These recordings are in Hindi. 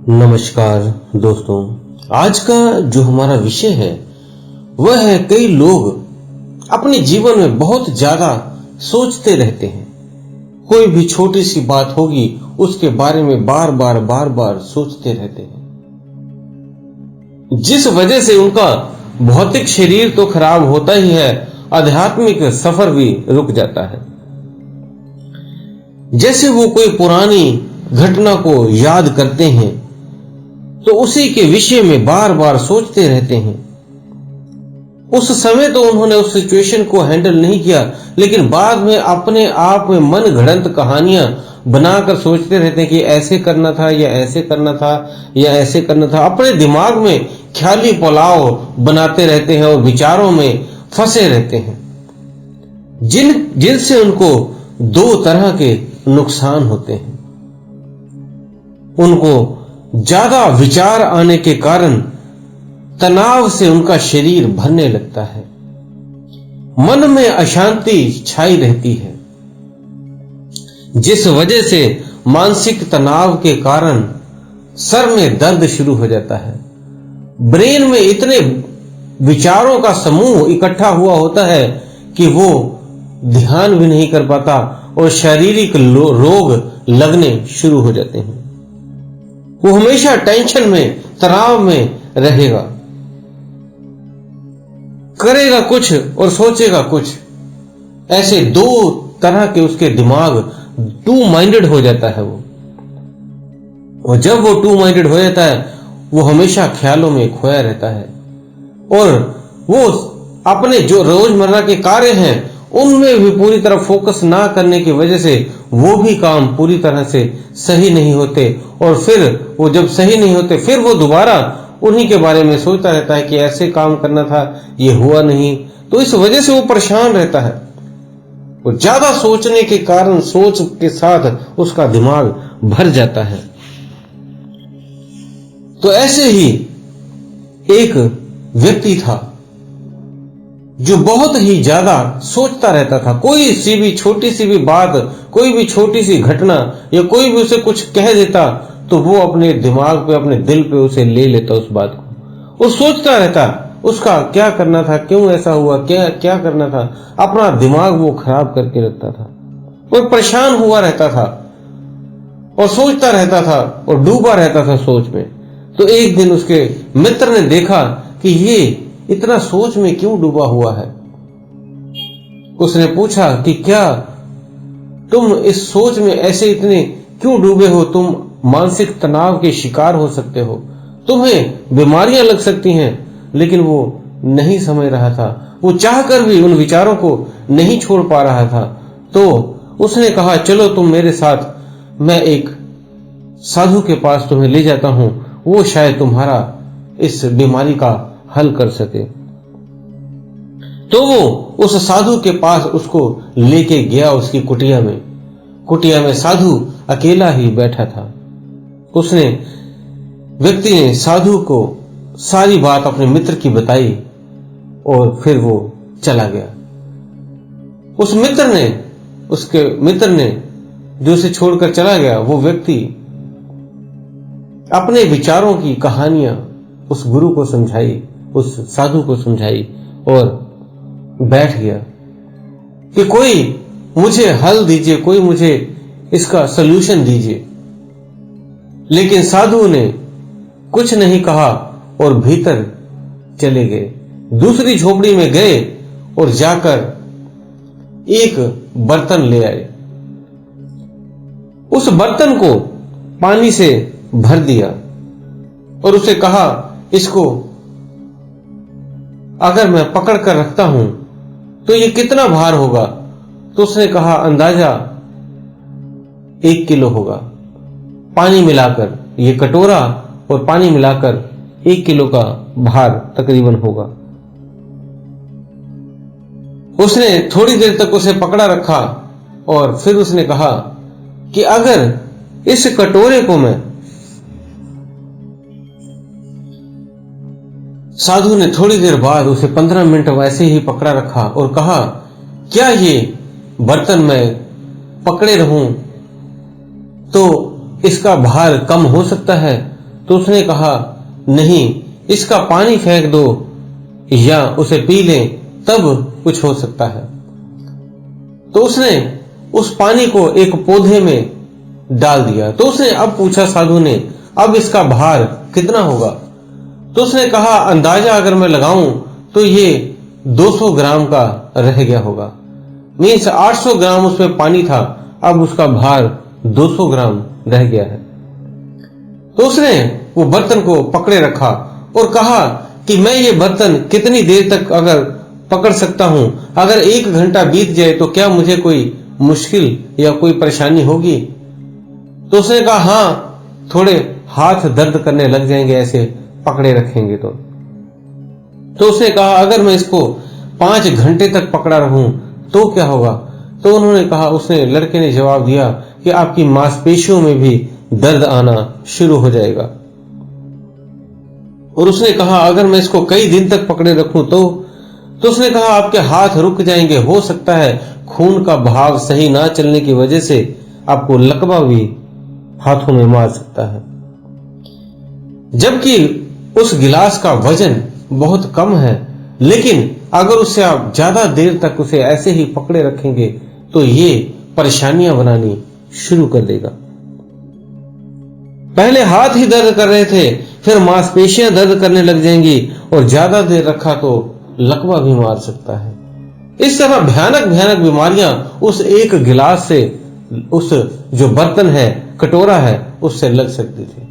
नमस्कार दोस्तों, आज का जो हमारा विषय है वह है कई लोग अपने जीवन में बहुत ज्यादा सोचते रहते हैं। कोई भी छोटी सी बात होगी उसके बारे में बार बार सोचते रहते हैं, जिस वजह से उनका भौतिक शरीर तो खराब होता ही है, आध्यात्मिक सफर भी रुक जाता है। जैसे वो कोई पुरानी घटना को याद करते हैं तो उसी के विषय में बार बार सोचते रहते हैं। उस समय तो उन्होंने उस सिचुएशन को हैंडल नहीं किया, लेकिन बाद में अपने आप में मन घड़ंत कहानियां बनाकर सोचते रहते हैं कि ऐसे करना था या ऐसे करना था या ऐसे करना था। अपने दिमाग में ख्याली पुलाव बनाते रहते हैं और विचारों में फंसे रहते हैं, जिनसे उनको दो तरह के नुकसान होते हैं। उनको ज्यादा विचार आने के कारण तनाव से उनका शरीर भरने लगता है, मन में अशांति छाई रहती है, जिस वजह से मानसिक तनाव के कारण सर में दर्द शुरू हो जाता है। ब्रेन में इतने विचारों का समूह इकट्ठा हुआ होता है कि वो ध्यान भी नहीं कर पाता और शारीरिक रोग लगने शुरू हो जाते हैं। वो हमेशा टेंशन में, तनाव में रहेगा, करेगा कुछ और सोचेगा कुछ। ऐसे दो तरह के उसके दिमाग टू माइंडेड हो जाता है वो। और जब वो टू माइंडेड हो जाता है वो हमेशा ख्यालों में खोया रहता है और वो अपने जो रोजमर्रा के कार्य हैं उनमें भी पूरी तरह फोकस ना करने की वजह से वो भी काम पूरी तरह से सही नहीं होते, और फिर वो जब सही नहीं होते फिर वो दोबारा उन्हीं के बारे में सोचता रहता है कि ऐसे काम करना था, ये हुआ नहीं। तो इस वजह से वो परेशान रहता है। और ज्यादा सोचने के कारण सोच के साथ उसका दिमाग भर जाता है। तो ऐसे ही एक व्यक्ति था जो बहुत ही ज्यादा सोचता रहता था। कोई सी भी छोटी सी भी बात, कोई भी छोटी सी घटना या कोई भी उसे कुछ कह देता तो वो अपने दिमाग पे, अपने दिल पे उसे ले लेता उस बात को, और सोचता रहता उसका क्या करना था, क्यों ऐसा हुआ, क्या क्या करना था। अपना दिमाग वो खराब करके रखता था, वो परेशान हुआ रहता था और सोचता रहता था और डूबा रहता था सोच में। तो एक दिन उसके मित्र ने देखा कि ये इतना सोच में क्यों डूबा हुआ है। उसने पूछा कि क्या तुम इस सोच में ऐसे इतने क्यों डूबे हो, तुम मानसिक तनाव के शिकार हो सकते हो, तुम्हें बीमारियां लग सकती हैं। लेकिन वो नहीं समझ रहा था, वो चाहकर भी उन विचारों को नहीं छोड़ पा रहा था। तो उसने कहा, चलो तुम मेरे साथ, मैं एक साधु के पास तुम्हें ले जाता हूं, वो शायद तुम्हारा इस बीमारी का हल कर सके। तो वो उस साधु के पास उसको लेके गया उसकी कुटिया में। कुटिया में साधु अकेला ही बैठा था। उसने व्यक्ति ने साधु को सारी बात अपने मित्र की बताई और फिर वो चला गया। उसके मित्र ने जो उसे छोड़कर चला गया, वो व्यक्ति अपने विचारों की कहानियां उस गुरु को समझाई, उस साधु को समझाई और बैठ गया कि कोई मुझे हल दीजिए, कोई मुझे इसका सलूशन दीजिए। लेकिन साधु ने कुछ नहीं कहा और भीतर चले गए। दूसरी झोपड़ी में गए और जाकर एक बर्तन ले आए। उस बर्तन को पानी से भर दिया और उसे कहा, इसको अगर मैं पकड़ कर रखता हूं तो ये कितना भार होगा। तो उसने कहा, अंदाजा 1 किलो होगा। पानी मिलाकर, ये कटोरा और पानी मिलाकर 1 किलो का भार तकरीबन होगा। उसने थोड़ी देर तक उसे पकड़ा रखा और फिर उसने कहा कि अगर इस कटोरे को मैं, साधु ने थोड़ी देर बाद उसे 15 मिनट वैसे ही पकड़ा रखा और कहा, क्या ये बर्तन मैं पकड़े रहूं तो इसका भार कम हो सकता है। तो उसने कहा, नहीं, इसका पानी फेंक दो या उसे पी लें, तब कुछ हो सकता है। तो उसने उस पानी को एक पौधे में डाल दिया। तो उसने अब पूछा साधु ने, अब इसका भार कितना होगा? तो उसने कहा, अंदाजा अगर मैं लगाऊं तो ये 200 ग्राम का रह गया होगा। मीन्स 800 ग्राम उसमें पानी था, अब उसका भार 200 ग्राम रह गया है। तो उसने वो बर्तन को पकड़े रखा और कहा कि मैं ये बर्तन कितनी देर तक अगर पकड़ सकता हूं, अगर 1 घंटा बीत जाए तो क्या मुझे कोई मुश्किल या कोई परेशानी होगी? तो उसने कहा, हाँ, थोड़े हाथ दर्द करने लग जाएंगे ऐसे पकड़े रखेंगे तो उसने कहा, अगर मैं इसको 5 घंटे तक पकड़ा रहूं तो क्या होगा? तो उन्होंने कहा, उसने लड़के ने जवाब दिया कि आपकी मांसपेशियों में भी दर्द आना शुरू हो जाएगा। और उसने कहा, अगर मैं इसको कई दिन तक पकड़े रखूं तो उसने कहा, आपके हाथ रुक जाएंगे, हो सकता है खून का बहाव सही ना चलने की वजह से आपको लकवा भी हाथों में मार सकता है। जबकि उस गिलास का वजन बहुत कम है, लेकिन अगर उससे आप ज्यादा देर तक उसे ऐसे ही पकड़े रखेंगे तो ये परेशानियां बनानी शुरू कर देगा। पहले हाथ ही दर्द कर रहे थे, फिर मांसपेशियां दर्द करने लग जाएंगी और ज्यादा देर रखा तो लकवा भी मार सकता है। इस तरह भयानक भयानक बीमारियां उस एक गिलास से, उस जो बर्तन है, कटोरा है, उससे लग सकती थी।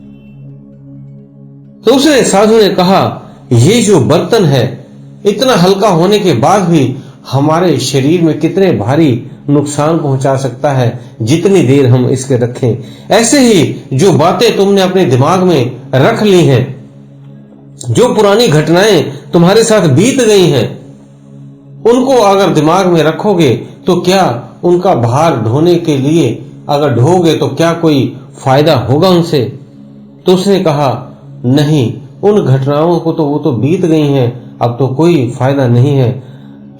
तो उसने साधु ने कहा, ये जो बर्तन है इतना हल्का होने के बाद भी हमारे शरीर में कितने भारी नुकसान पहुंचा सकता है जितनी देर हम इसके रखें। ऐसे ही जो बातें तुमने अपने दिमाग में रख ली हैं, जो पुरानी घटनाएं तुम्हारे साथ बीत गई हैं, उनको अगर दिमाग में रखोगे तो क्या उनका भार ढोने के लिए अगर ढोगे तो क्या कोई फायदा होगा उनसे? तो उसने कहा, नहीं, उन घटनाओं को तो वो तो बीत गई हैं, अब तो कोई फायदा नहीं है,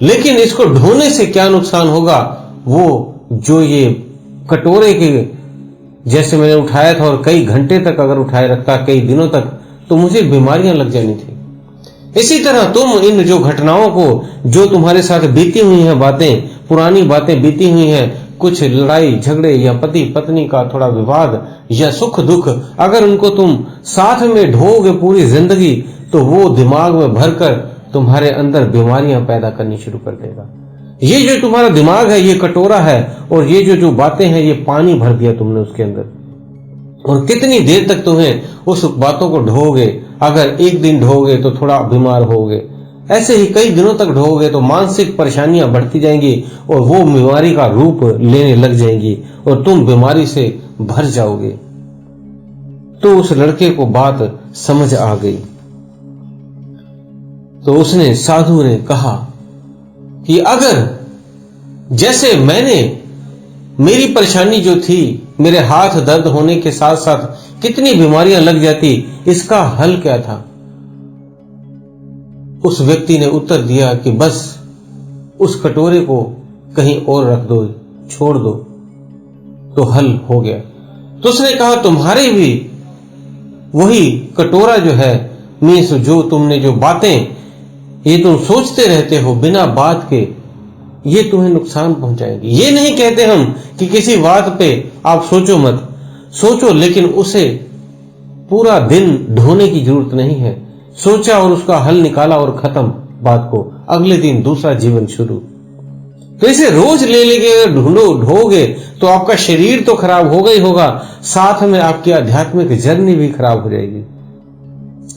लेकिन इसको ढोने से क्या नुकसान होगा? वो जो ये कटोरे के जैसे मैंने उठाया था और कई घंटे तक अगर उठाए रखता, कई दिनों तक, तो मुझे बीमारियां लग जानी थी। इसी तरह तुम इन जो घटनाओं को, जो तुम्हारे साथ बीती हुई हैं बातें, पुरानी बातें बीती हुई हैं, कुछ लड़ाई झगड़े या पति पत्नी का थोड़ा विवाद या सुख दुख, अगर उनको तुम साथ में ढोगे पूरी जिंदगी तो वो दिमाग में भरकर तुम्हारे अंदर बीमारियां पैदा करनी शुरू कर देगा। ये जो तुम्हारा दिमाग है, ये कटोरा है, और ये जो बातें हैं, ये पानी भर दिया तुमने उसके अंदर। और कितनी देर तक तुम्हें उस बातों को ढोगे? अगर 1 दिन ढोगे तो थोड़ा बीमार होगे, ऐसे ही कई दिनों तक ढोगे तो मानसिक परेशानियां बढ़ती जाएंगी और वो बीमारी का रूप लेने लग जाएंगी और तुम बीमारी से भर जाओगे। तो उस लड़के को बात समझ आ गई। तो उसने, साधु ने कहा कि अगर जैसे मेरी परेशानी जो थी, मेरे हाथ दर्द होने के साथ साथ कितनी बीमारियां लग जाती, इसका हल क्या था? उस व्यक्ति ने उत्तर दिया कि बस उस कटोरे को कहीं और रख दो, छोड़ दो, तो हल हो गया। तो उसने कहा, तुम्हारे भी वही कटोरा जो है, मीन्स जो तुमने जो बातें ये तुम सोचते रहते हो बिना बात के, ये तुम्हें नुकसान पहुंचाएगी। ये नहीं कहते हम कि किसी बात पे आप सोचो मत, सोचो, लेकिन उसे पूरा दिन ढोने की जरूरत नहीं है। सोचा और उसका हल निकाला और खत्म बात को, अगले दिन दूसरा जीवन शुरू। तो इसे रोज ले लेके ढोगे तो आपका शरीर तो खराब होगा ही होगा, साथ में आपकी आध्यात्मिक जर्नी भी खराब हो जाएगी।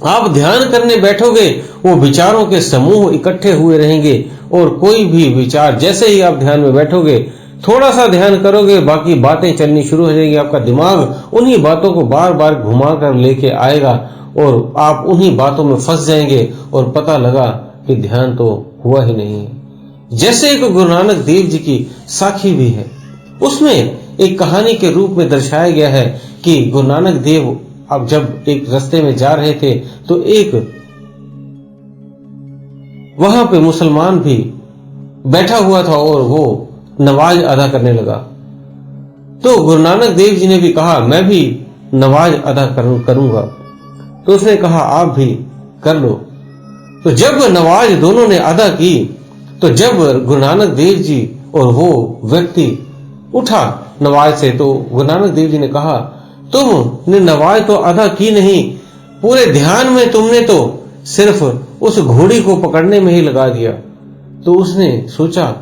आप ध्यान करने बैठोगे, वो विचारों के समूह इकट्ठे हुए रहेंगे और कोई भी विचार, जैसे ही आप ध्यान में बैठोगे, थोड़ा सा ध्यान करोगे, बाकी बातें चलनी शुरू हो जाएगी। आपका दिमाग उन्हीं बातों को बार बार घुमा कर लेके आएगा और आप उन्हीं बातों में फंस जाएंगे और पता लगा कि ध्यान तो हुआ ही नहीं है। जैसे एक गुरु नानक देव जी की साखी भी है, उसमें एक कहानी के रूप में दर्शाया गया है कि गुरु नानक देव अब जब एक रास्ते में जा रहे थे तो एक वहां पे मुसलमान भी बैठा हुआ था और वो नमाज अदा करने लगा। तो गुरु नानक देव जी ने भी कहा, मैं भी नमाज अदा करूंगा। तो उसने कहा आप भी कर लो। तो जब नमाज दोनों ने अदा की, तो जब गुरु नानक देव जी और वो व्यक्ति उठा नमाज से, तो गुरु नानक देव जी ने कहा तुमने नमाज तो अदा की नहीं, पूरे ध्यान में तुमने तो सिर्फ उस घोड़ी को पकड़ने में ही लगा दिया। तो उसने सोचा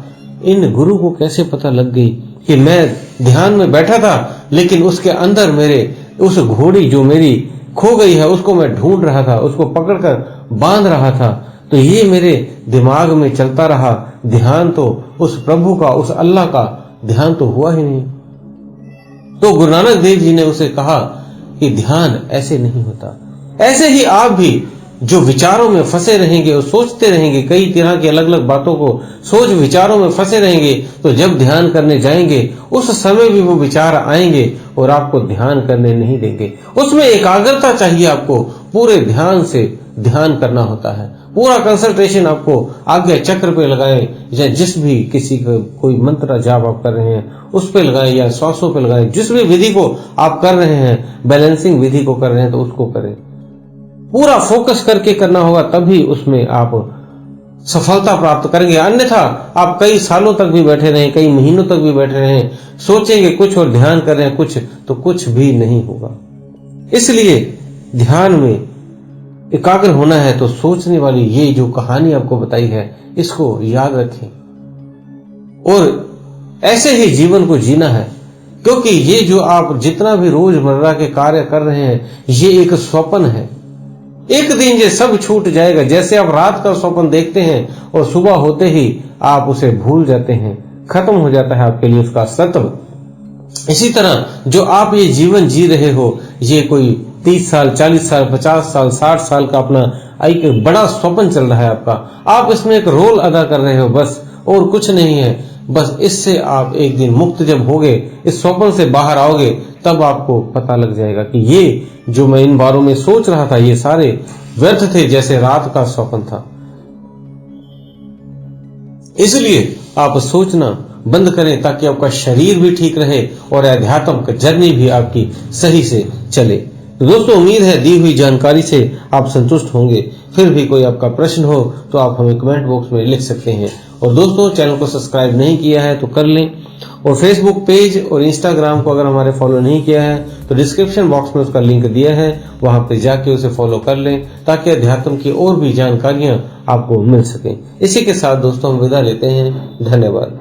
इन गुरु को कैसे पता लग गई कि मैं ध्यान में बैठा था, लेकिन उसके अंदर मेरे उस घोड़ी जो मेरी खो गई है उसको मैं ढूंढ रहा था, उसको पकड़कर बांध रहा था। तो ये मेरे दिमाग में चलता रहा, ध्यान तो उस प्रभु का, उस अल्लाह का ध्यान तो हुआ ही नहीं। तो गुरु नानक देव जी ने उसे कहा कि ध्यान ऐसे नहीं होता। ऐसे ही आप भी जो विचारों में फंसे रहेंगे और सोचते रहेंगे, कई तरह की अलग अलग बातों को सोच विचारों में फंसे रहेंगे, तो जब ध्यान करने जाएंगे उस समय भी वो विचार आएंगे और आपको ध्यान करने नहीं देंगे। उसमें एकाग्रता चाहिए, आपको पूरे ध्यान से ध्यान करना होता है। पूरा कंसंट्रेशन आपको आज्ञा चक्र पे लगाएं, या जिस भी किसी का कोई मंत्र जाप आप कर रहे हैं उस पे लगाएं, या श्वासों पे लगाएं। जिस भी विधि को आप कर रहे हैं, बैलेंसिंग विधि को कर रहे हैं, तो उसको करें। पूरा फोकस करके करना होगा, तभी उसमें आप सफलता प्राप्त करेंगे। अन्यथा आप कई सालों तक भी बैठे रहें, कई महीनों तक भी बैठे रहें, सोचेंगे कुछ और ध्यान कर रहे हैं कुछ, तो कुछ भी नहीं होगा। इसलिए ध्यान में एकाग्र होना है तो सोचने वाली ये जो कहानी आपको बताई है इसको याद रखें और ऐसे ही जीवन को जीना है। क्योंकि ये जो आप जितना भी रोजमर्रा के कार्य कर रहे हैं ये एक स्वप्न है। एक दिन ये सब छूट जाएगा। जैसे आप रात का स्वप्न देखते हैं और सुबह होते ही आप उसे भूल जाते हैं, खत्म हो जाता है आपके लिए उसका सत्व। इसी तरह जो आप ये जीवन जी रहे हो, ये कोई 30 साल, 40 साल, 50 साल, 60 साल का अपना एक बड़ा स्वप्न चल रहा है आपका। आप इसमें एक रोल अदा कर रहे हो बस, और कुछ नहीं है। बस इससे आप एक दिन मुक्त जब होगे, इस स्वप्न से बाहर आओगे, तब आपको पता लग जाएगा कि ये जो मैं इन बारों में सोच रहा था ये सारे व्यर्थ थे, जैसे रात का स्वप्न था। इसलिए आप सोचना बंद करें ताकि आपका शरीर भी ठीक रहे और अध्यात्म जर्नी भी आपकी सही से चले। तो दोस्तों, उम्मीद है दी हुई जानकारी से आप संतुष्ट होंगे। फिर भी कोई आपका प्रश्न हो तो आप हमें कमेंट बॉक्स में लिख सकते हैं। और दोस्तों, चैनल को सब्सक्राइब नहीं किया है तो कर लें, और फेसबुक पेज और इंस्टाग्राम को अगर हमारे फॉलो नहीं किया है तो डिस्क्रिप्शन बॉक्स में उसका लिंक दिया है, वहां पे जाके उसे फॉलो कर लें ताकि अध्यात्म की और भी जानकारियां आपको मिल सकें। इसी के साथ दोस्तों हम विदा लेते हैं। धन्यवाद।